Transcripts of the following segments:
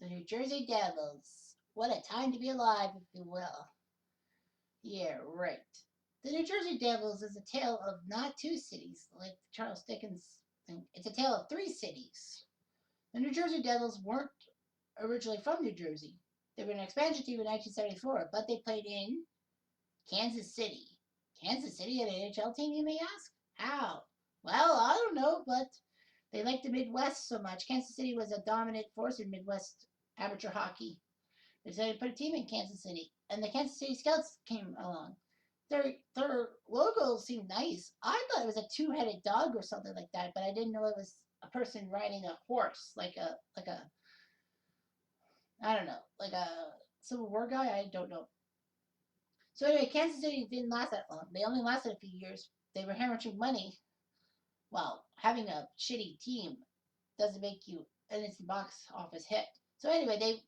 The New Jersey Devils. What a time to be alive, if you will. Yeah, right. The New Jersey Devils is a tale of not two cities, like Charles Dickens' thing. It's a tale of three cities. The New Jersey Devils weren't originally from New Jersey. They were an expansion team in 1974, but they played in Kansas City. Kansas City, an NHL team, you may ask? How? Well, I don't know, but they liked the Midwest so much. Kansas City was a dominant force in Midwest amateur hockey. They decided to put a team in Kansas City, and the Kansas City Scouts came along. Their logo seemed nice. I thought it was a two-headed dog or something like that, but I didn't know it was a person riding a horse, like a I don't know, like a Civil War guy. I don't know. So anyway, Kansas City didn't last that long. They only lasted a few years. They were hemorrhaging money. Well, having a shitty team doesn't make you an instant box office hit. So anyway,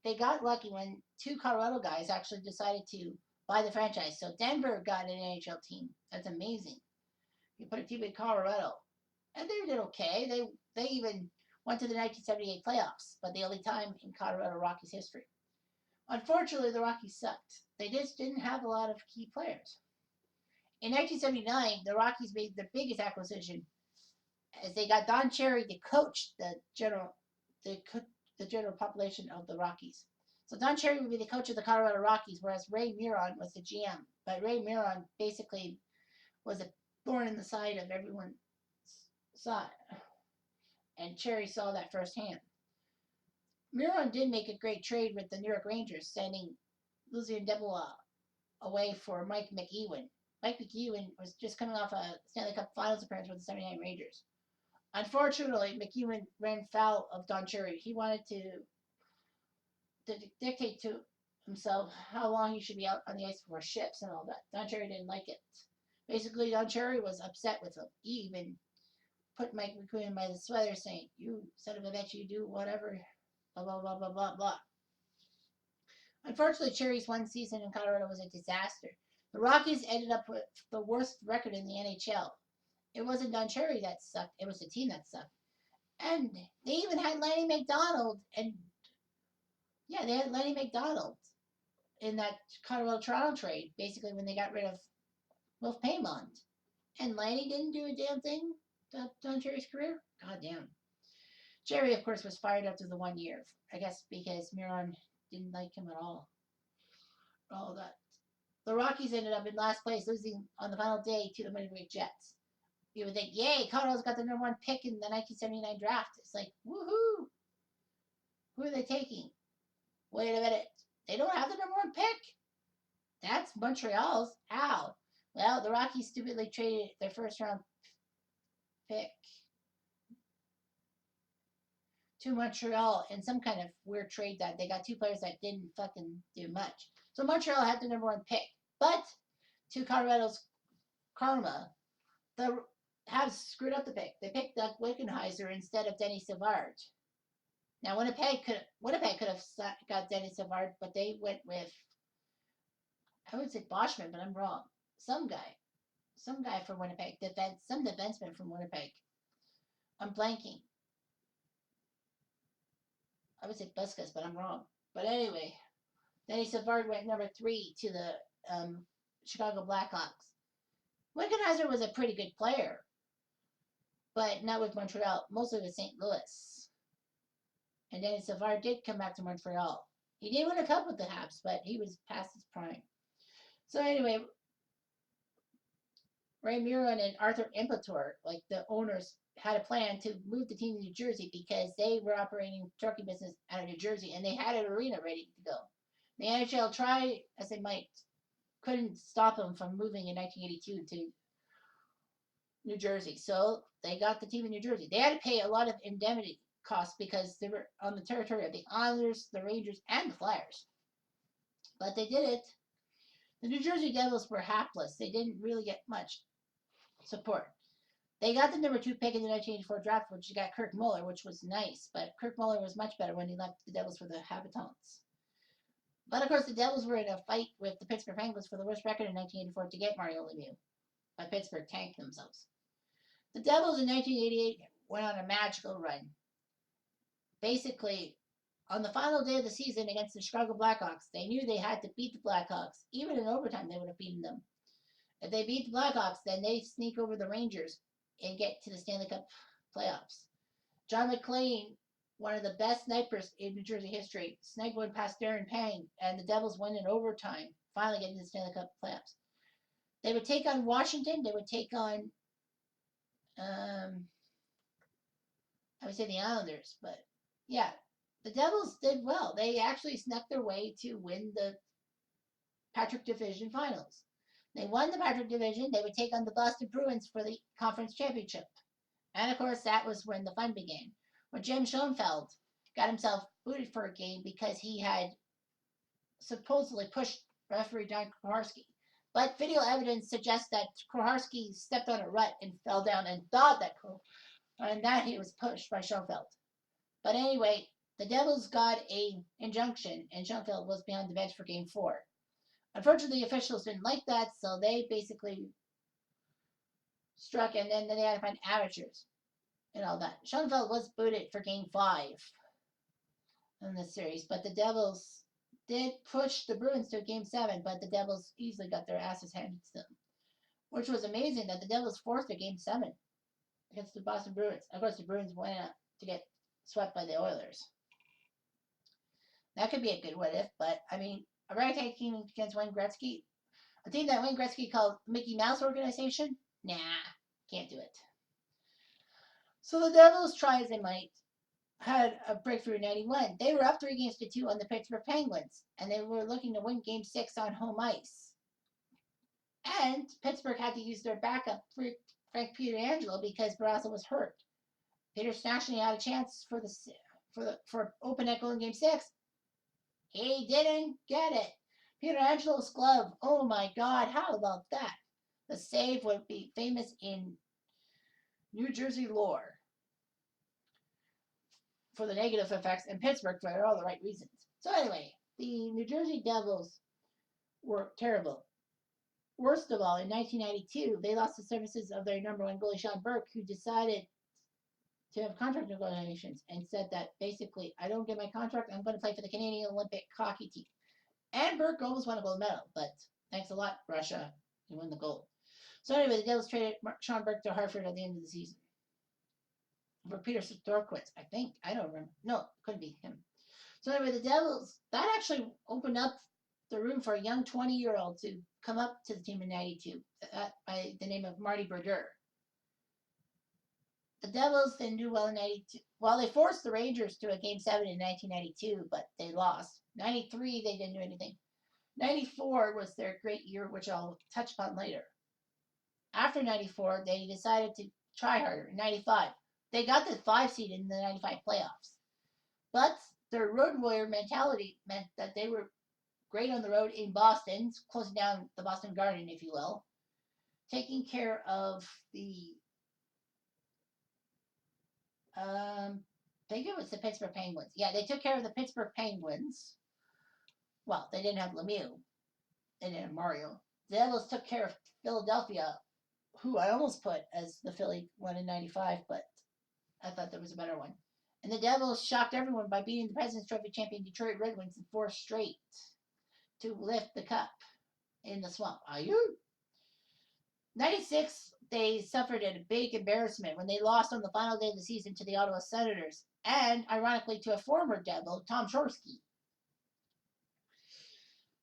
they got lucky when two Colorado guys actually decided to buy the franchise. So Denver got an NHL team. That's amazing. You put a team in Colorado, and they did okay. They even went to the 1978 playoffs, but the only time in Colorado Rockies history. Unfortunately, the Rockies sucked. They just didn't have a lot of key players. In 1979, the Rockies made their biggest acquisition as they got Don Cherry to coach the, the general population of the Rockies. So Don Cherry would be the coach of the Colorado Rockies, whereas Ray Miron was the GM. But Ray Miron basically was a thorn in the side of everyone's side, and Cherry saw that firsthand. Miron did make a great trade with the New York Rangers, sending Lucien Debois away for Mike McEwen. Mike McEwen was just coming off a Stanley Cup Finals appearance with the '79 Rangers. Unfortunately, McEwen ran foul of Don Cherry. He wanted to dictate to himself how long he should be out on the ice for shifts and all that. Don Cherry didn't like it. Basically, Don Cherry was upset with him. He even put Mike McEwen by the sweater, saying, "You son of a bitch, you do whatever, blah, blah, blah, blah, blah, blah." Unfortunately, Cherry's one season in Colorado was a disaster. The Rockies ended up with the worst record in the NHL. It wasn't Don Cherry that sucked, it was the team that sucked. And they even had Lanny McDonald, and yeah, they had Lenny McDonald in that Colorado Toronto trade, basically when they got rid of Wolf Paymont. And Lanny didn't do a damn thing to Don Cherry's career? God damn. Jerry, of course, was fired after the 1 year. I guess because Miron didn't like him at all. All that. The Rockies ended up in last place, losing on the final day to the Winnipeg Jets. You would think, yay, Colorado's got the #1 pick in the 1979 draft. It's like, woohoo! Who are they taking? Wait a minute. They don't have the #1 pick? That's Montreal's. How? Well, the Rockies stupidly traded their first round pick to Montreal in some kind of weird trade that they got two players that didn't fucking do much. So Montreal had the #1 pick. But to Colorado's karma, the Habs screwed up the pick. They picked Doug Wickenheiser instead of Denny Savard. Now Winnipeg could have got Denny Savard, but they went with, I would say Boschman, but I'm wrong. Some guy from Winnipeg, some defenseman from Winnipeg. I'm blanking. I would say Buskas, but I'm wrong. But anyway, Denny Savard went #3 to the Chicago Blackhawks. Wickenheiser was a pretty good player, but not with Montreal, mostly with St. Louis. And Denny Savard did come back to Montreal. He did win a cup with the Habs, but he was past his prime. So anyway, Ray Miron and Arthur Impetor, like the owners, had a plan to move the team to New Jersey because they were operating turkey business out of New Jersey and they had an arena ready to go. The NHL, try as they might, couldn't stop them from moving in 1982 to New Jersey. So they got the team in New Jersey. They had to pay a lot of indemnity costs because they were on the territory of the Islanders, the Rangers, and the Flyers. But they did it. The New Jersey Devils were hapless. They didn't really get much support. They got the #2 pick in the 1984 draft, which got Kirk Muller, which was nice. But Kirk Muller was much better when he left the Devils for the Habitants. But of course, the Devils were in a fight with the Pittsburgh Penguins for the worst record in 1984 to get Mario Lemieux. But Pittsburgh tanked themselves. The Devils in 1988 went on a magical run. Basically, On the final day of the season against the Chicago Blackhawks, they knew they had to beat the Blackhawks. Even in overtime, they would have beaten them. If they beat the Blackhawks, then they sneak over the Rangers and get to the Stanley Cup playoffs. John McClain, one of the best snipers in New Jersey history, sniped one past Darren Pang, and the Devils win in overtime, finally getting to the Stanley Cup playoffs. They would take on Washington. They would take on, I would say the Islanders, but yeah, the Devils did well. They actually snuck their way to win the Patrick Division Finals. They won the Patrick Division. They would take on the Boston Bruins for the conference championship. And of course, that was when the fun began. When Jim Schoenfeld got himself booted for a game because he had supposedly pushed referee Don Koharski. But video evidence suggests that Koharski stepped on a rut and fell down and thought that he was pushed by Schoenfeld. But anyway, the Devils got a injunction, and Schoenfeld was behind the bench for Game 4. Unfortunately, the officials didn't like that, so they basically struck, and then they had to find amateurs and all that. Schoenfeld was booted for Game 5 in this series, but the Devils did push the Bruins to Game 7, but the Devils easily got their asses handed to them, which was amazing that the Devils forced a Game 7 against the Boston Bruins. Of course, the Bruins went out to get swept by the Oilers. That could be a good what if, but I mean, a ragtag team against Wayne Gretzky, a team that Wayne Gretzky called Mickey Mouse Organization? Nah, can't do it. So the Devils, try as they might, had a breakthrough in 91. They were up 3-2 on the Pittsburgh Penguins, and they were looking to win Game 6 on home ice. And Pittsburgh had to use their backup, Frank Pietrangelo, because Barraza was hurt. Peter Stastny had a chance for open net goal in Game 6. He didn't get it. Pietrangelo's glove. Oh my God, how about that? The save would be famous in New Jersey lore for the negative effects, and Pittsburgh for all the right reasons. So anyway, the New Jersey Devils were terrible. Worst of all, in 1992, they lost the services of their number one goalie, Sean Burke, who decided to have contract negotiations and said that basically, I don't get my contract, I'm going to play for the Canadian Olympic hockey team. And Burke almost won a gold medal, but thanks a lot, Russia, you won the gold. So anyway, the Devils traded Sean Burke to Hartford at the end of the season for Peter Storquist, I think. I don't remember. No, it couldn't be him. So anyway, the Devils, that actually opened up the room for a young 20-year-old to come up to the team in 92 by the name of Marty Brodeur. The Devils didn't do well in 92. Well, they forced the Rangers to a Game 7 in 1992, but they lost. 93, they didn't do anything. 94 was their great year, which I'll touch upon later. After 94, they decided to try harder. In 95, they got the 5 seed in the 95 playoffs. But their road warrior mentality meant that they were great on the road in Boston, closing down the Boston Garden, if you will, taking care of the I think it was the Pittsburgh Penguins. Yeah, they took care of the Pittsburgh Penguins. Well, they didn't have Lemieux. They didn't have Mario. The Devils took care of Philadelphia, who I almost put as the Philly one in 95, but I thought there was a better one. And the Devils shocked everyone by beating the President's Trophy champion Detroit Red Wings in 4 straight to lift the cup in the swamp. Are you? 96, they suffered a big embarrassment when they lost on the final day of the season to the Ottawa Senators, and ironically to a former Devil, Tom Shorsky.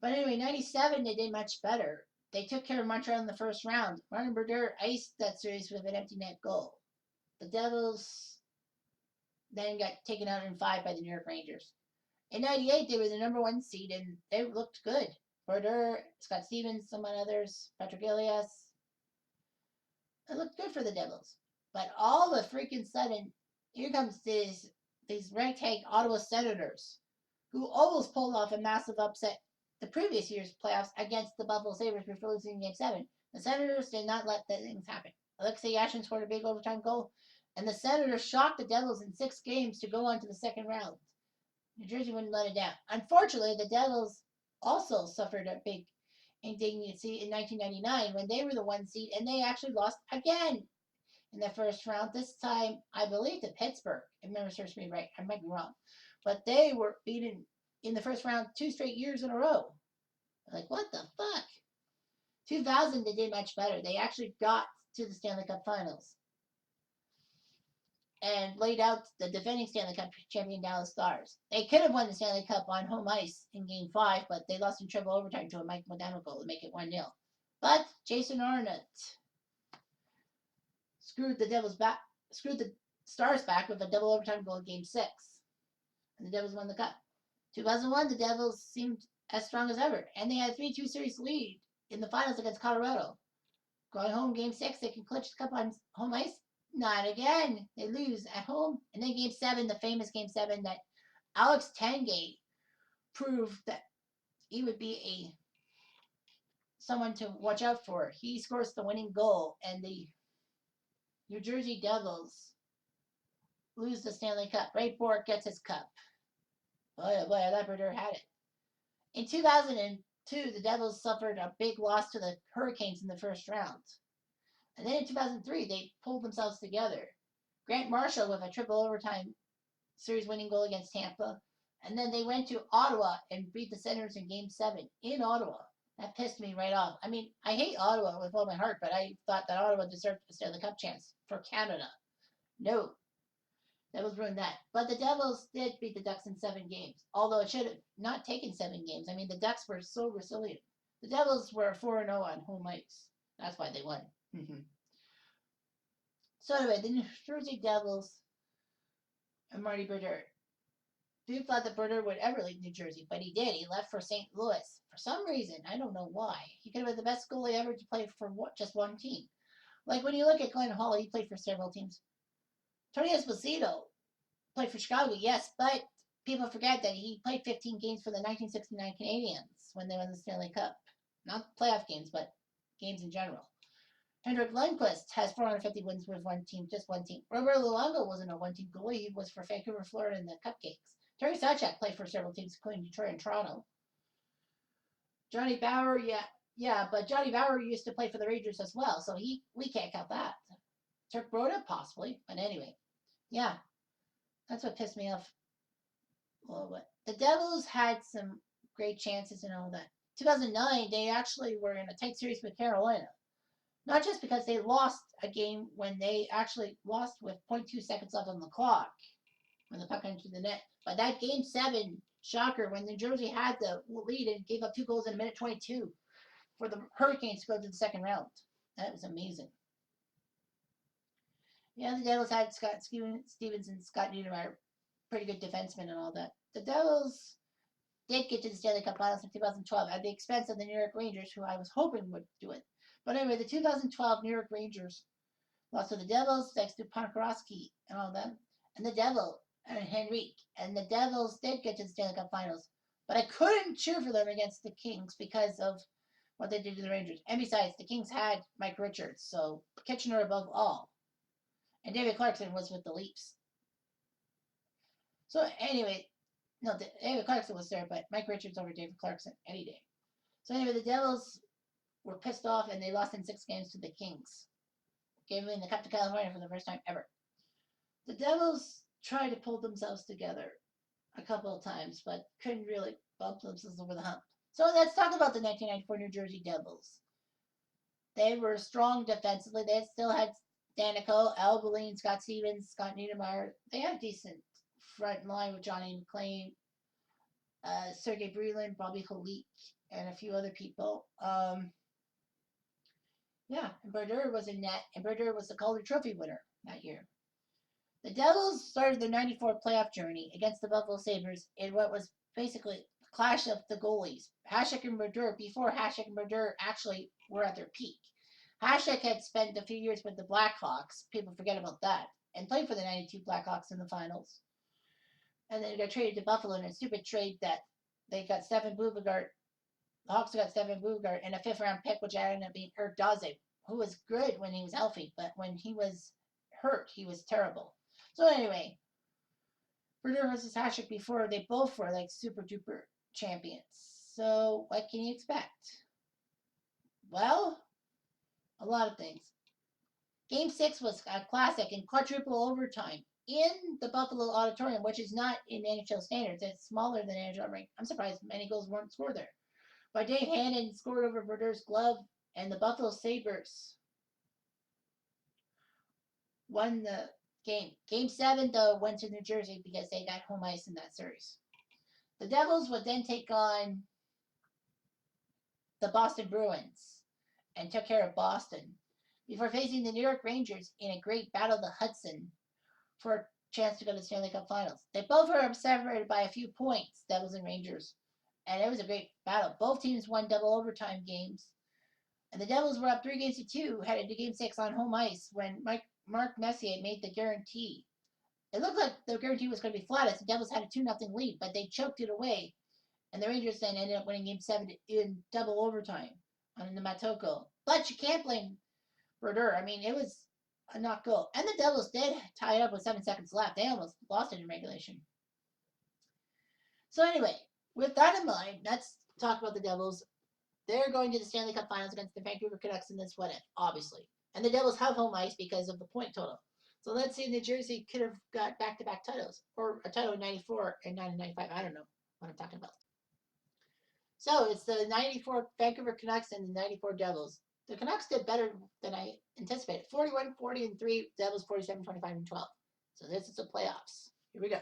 But anyway, 97, they did much better. They took care of Montreal in the first round. Martin Brodeur iced that series with an empty net goal. The Devils then got taken out in 5 by the New York Rangers. In 98, they were the number 1 seed, and they looked good. Brodeur, Scott Stevens, some others, Patrick Elias. It looked good for the Devils. But all of a freaking sudden, here comes these ragtag Ottawa Senators, who almost pulled off a massive upset the previous year's playoffs against the Buffalo Sabres before losing Game 7. The Senators did not let that things happen. Alexei Yashin scored a big overtime goal, and the Senators shocked the Devils in 6 games to go on to the second round. New Jersey wouldn't let it down. Unfortunately, the Devils also suffered a big indignity in 1999 when they were the 1 seed, and they actually lost again in the first round. This time, I believe, to Pittsburgh. If memory serves me right, I might be wrong. but they were beaten in the first round 2 straight years in a row. Like, what the fuck? 2000, they did much better. They actually got to the Stanley Cup Finals and laid out the defending Stanley Cup champion Dallas Stars. They could have won the Stanley Cup on home ice in Game 5, but they lost in triple overtime to a Mike Modano goal to make it 1-0. But Jason Arnott screwed the Stars back with a double overtime goal in Game 6, and the Devils won the Cup. 2001, the Devils seemed as strong as ever, and they had a 3-2 series lead in the finals against Colorado. Going home Game 6, they can clinch the Cup on home ice. Not again. They lose at home. And then Game 7, the famous Game 7 that Alex Tangate proved that he would be someone to watch out for. He scores the winning goal, and the New Jersey Devils lose the Stanley Cup. Ray Bourque gets his cup. Boy, oh boy, that Brodeur had it. In 2002, the Devils suffered a big loss to the Hurricanes in the first round. And then in 2003, they pulled themselves together. Grant Marshall with a triple overtime series winning goal against Tampa. And then they went to Ottawa and beat the Senators in Game 7 in Ottawa. That pissed me right off. I mean, I hate Ottawa with all my heart, but I thought that Ottawa deserved a Stanley Cup chance for Canada. No. Devils ruined that. But the Devils did beat the Ducks in 7 games, although it should have not taken 7 games. I mean, the Ducks were so resilient. The Devils were 4-0 on home ice. That's why they won. So anyway, the New Jersey Devils and Marty Brodeur. Dude thought that Brodeur would ever leave New Jersey, but he did. He left for St. Louis. For some reason, I don't know why. He could have been the best goalie ever to play for just one team. Like when you look at Glenn Hall, he played for several teams. Tony Esposito played for Chicago, yes, but people forget that he played 15 games for the 1969 Canadiens when they won the Stanley Cup. Not playoff games, but games in general. Henrik Lundqvist has 450 wins with one team, just one team. Robert Luongo wasn't a one-team goalie. He was for Vancouver, Florida, and the Cupcakes. Terry Sawchuk played for several teams, including Detroit and Toronto. Johnny Bower, yeah, but Johnny Bower used to play for the Rangers as well, so we can't count that. Turk Broda, possibly, but anyway. Yeah, that's what pissed me off a little bit. The Devils had some great chances and all that. 2009, they actually were in a tight series with Carolina. Not just because they lost a game when they actually lost with 0.2 seconds left on the clock when the puck entered the net, but that Game 7 shocker when New Jersey had the lead and gave up 2 goals in a minute 22 for the Hurricanes to go to the second round. That was amazing. Yeah, the Devils had Scott Stevens and Scott Niedermayer, pretty good defensemen and all that. The Devils did get to the Stanley Cup Finals in 2012 at the expense of the New York Rangers, who I was hoping would do it. But anyway, the 2012 New York Rangers lost to the Devils, thanks to Ponkarowski and all them, and the Devil and Henrique. And the Devils did get to the Stanley Cup Finals, but I couldn't cheer for them against the Kings because of what they did to the Rangers. And besides, the Kings had Mike Richards, so Kitchener above all. And David Clarkson was with the Leafs. So anyway, no, David Clarkson was there, but Mike Richards over David Clarkson any day. So anyway, the Devils were pissed off and they lost in 6 games to the Kings, giving the Cup to California for the first time ever. The Devils tried to pull themselves together a couple of times, but couldn't really bump themselves over the hump. So let's talk about the 1994 New Jersey Devils. They were strong defensively. They still had Danico, Al Boline, Scott Stevens, Scott Niedermayer. They had a decent front line with Johnny McLean, Sergei Brylin, Bobby Holik, and a few other people. Yeah, and Brodeur was in net, and Brodeur was the Calder Trophy winner that year. The Devils started their 94 playoff journey against the Buffalo Sabres in what was basically a clash of the goalies. Hasek and Brodeur, before Hasek and Brodeur actually were at their peak. Hasek had spent a few years with the Blackhawks, people forget about that, and played for the 92 Blackhawks in the finals. And then got traded to Buffalo in a stupid trade that they got Stefan Bubagart. The Hawks got Stefan Bugart and a 5th round pick, which ended up being Eric Daze, who was good when he was healthy, but when he was hurt, he was terrible. So anyway, Brodeur versus Hasek before, they both were like super duper champions. So what can you expect? Well, a lot of things. Game 6 was a classic in quadruple overtime in the Buffalo Auditorium, which is not in NHL standards. It's smaller than NHL rink. I'm surprised many goals weren't scored there. But Dave Hannon scored over Brodeurs' glove, and the Buffalo Sabres won the game. Game 7, though, went to New Jersey because they got home ice in that series. The Devils would then take on the Boston Bruins and took care of Boston before facing the New York Rangers in a great battle of the Hudson for a chance to go to the Stanley Cup Finals. They both were separated by a few points, Devils and Rangers, and it was a great battle. Both teams won double overtime games, and the Devils were up 3-2, headed to Game 6 on home ice when Mark Messier made the guarantee. It looked like the guarantee was going to be flat as the Devils had a 2-0 lead, but they choked it away, and the Rangers then ended up winning Game 7 in double overtime on the Matoko. But you can't blame Brodeur. I mean, it was a knock goal. And the Devils did tie it up with 7 seconds left. They almost lost it in regulation. So anyway, with that in mind, let's talk about the Devils. They're going to the Stanley Cup Finals against the Vancouver Canucks in this what-if, obviously. And the Devils have home ice because of the point total. So let's see, New Jersey could have got back-to-back titles, or a title in 94 and 95. I don't know what I'm talking about. So it's the 94 Vancouver Canucks and the 94 Devils. The Canucks did better than I anticipated. 41-40-3, Devils 47-25-12. So this is the playoffs. Here we go.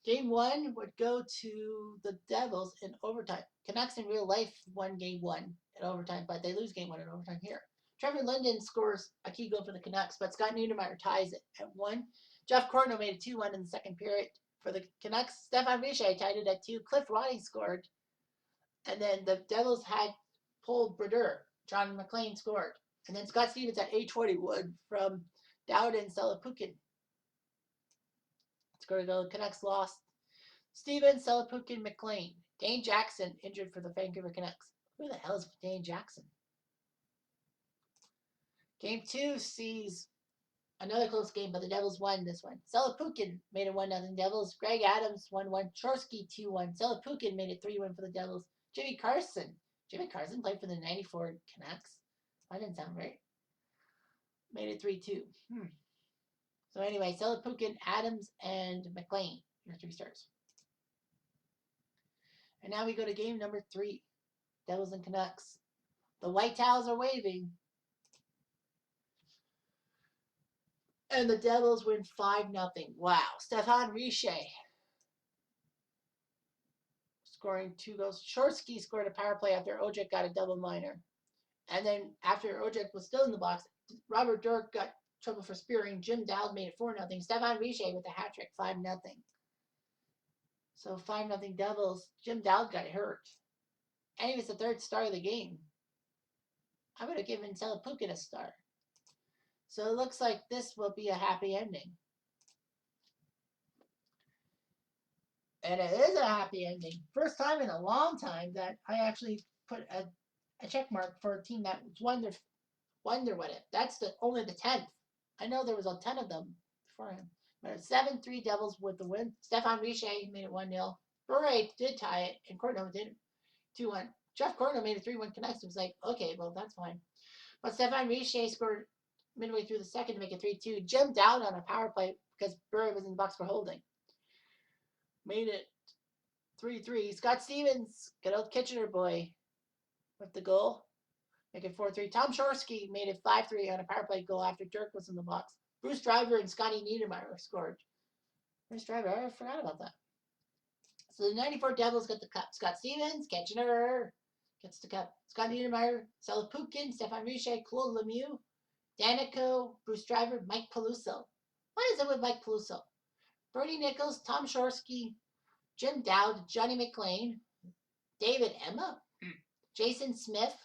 Game 1 would go to the Devils in overtime. Canucks in real life won Game 1 in overtime, but they lose Game 1 in overtime here. Trevor Linden scores a key goal for the Canucks, but Scott Niedermayer ties it at 1. Jeff Corno made it 2-1 in the second period. For the Canucks, Stefan Richer tied it at 2. Cliff Roddy scored. And then the Devils had pulled Brodeur. John McLean scored. And then Scott Stevens at 8:21 from Dowd and Selapukin. Scored a goal. The Canucks lost. Stevens, Selapukin, McLean. Dane Jackson injured for the Vancouver Canucks. Who the hell is Dane Jackson? Game 2 sees another close game, but the Devils won this one. Selapukin made it 1-0 Devils. Greg Adams 1-1. Chorsky 2-1. Selapukin made it 3-1 for the Devils. Jimmy Carson played for the 94 Canucks. That didn't sound right. Made it 3-2. So anyway, Selapukin, Adams, and McLean. Your 3 stars. And now we go to game number 3. Devils and Canucks. The white towels are waving. And the Devils win 5-0. Wow. Stefan Richer scoring 2 goals. Shorsky scored a power play after Ojek got a double minor. And then after Ojek was still in the box, Robert Dirk got trouble for spearing. Jim Dowd made it 4-0. Stefan Richer with a hat trick, 5-0. So 5-0 Devils. Jim Dowd got hurt. And he was the 3rd star of the game. I would have given Selapukin a star. So it looks like this will be a happy ending. And it is a happy ending. First time in a long time that I actually put a check mark for a team that wonder what if. That's only the 10th. I know there was a 10 of them beforehand. But it's 7-3 Devils with the win. Stefan Richer made it 1-0. Bure did tie it, and Corno did 2-1. Jeff Corno made a 3-1 Canucks. It was like, okay, well, that's fine. But Stefan Richer scored midway through the second to make it 3-2. Jim Dowd on a power play because Bure was in the box for holding. Made it 3-3. Scott Stevens, good old Kitchener boy, with the goal. Make it 4-3. Tom Shorsky made it 5-3 on a power play goal after Dirk was in the box. Bruce Driver and Scotty Niedermayer scored. Bruce Driver, I forgot about that. So the 94 Devils get the cup. Scott Stevens, Kitchener gets the cup. Scott Niedermayer, Selapukin, Stefan Richer, Claude Lemieux, Danico, Bruce Driver, Mike Peluso. What is it with Mike Peluso? Brody Nichols, Tom Shorsky, Jim Dowd, Johnny McLean, David Emma, Jason Smith,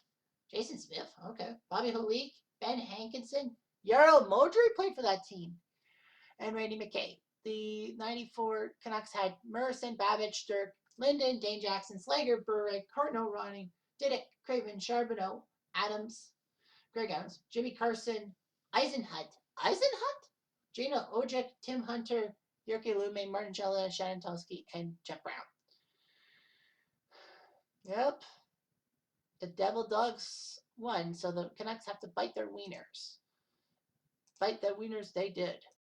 okay, Bobby Holik, Ben Hankinson, Yarrow Modry played for that team, and Randy McKay. The 94 Canucks had Murison, Babbage, Dirk, Linden, Dane Jackson, Slager, Burek, Corno, Ronning, Didick, Craven, Charbonneau, Adams, Greg Adams, Jimmy Carson, Eisenhut, Gino Ojek, Tim Hunter, Yerke Lume, Martin Jella, Shannon Tulsky, and Jeff Brown. Yep. The Devil Dogs won, so the Canucks have to bite their wieners. Bite their wieners, they did.